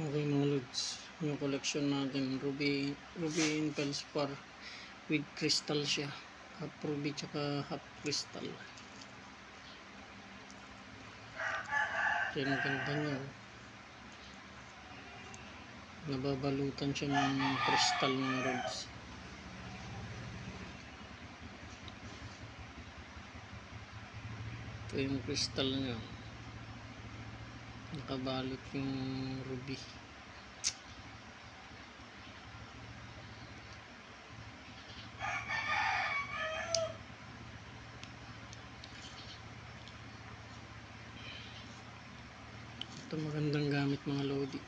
Okay mga lods, yung collection natin, ruby and feldspar with crystal siya, half ruby tsaka half crystal. So yung ganda niya, nababalutan siya ng crystal mga rods. Ito yung crystal niya, nakabalot yung ruby. Ito magandang gamit mga lodi,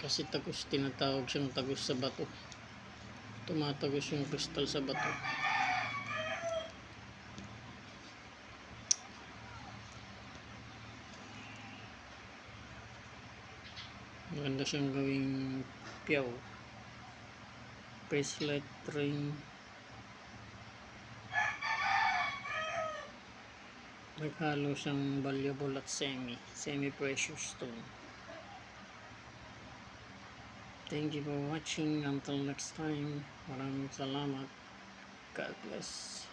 kasi tagos, tinatawag siyang tagos sa bato. Tumatagos yung crystal sa bato. Maganda siyang gawing piyaw, bracelet, ring. Naghalo siyang valuable at semi-precious stone. Thank you for watching. Until next time, maraming salamat. God bless.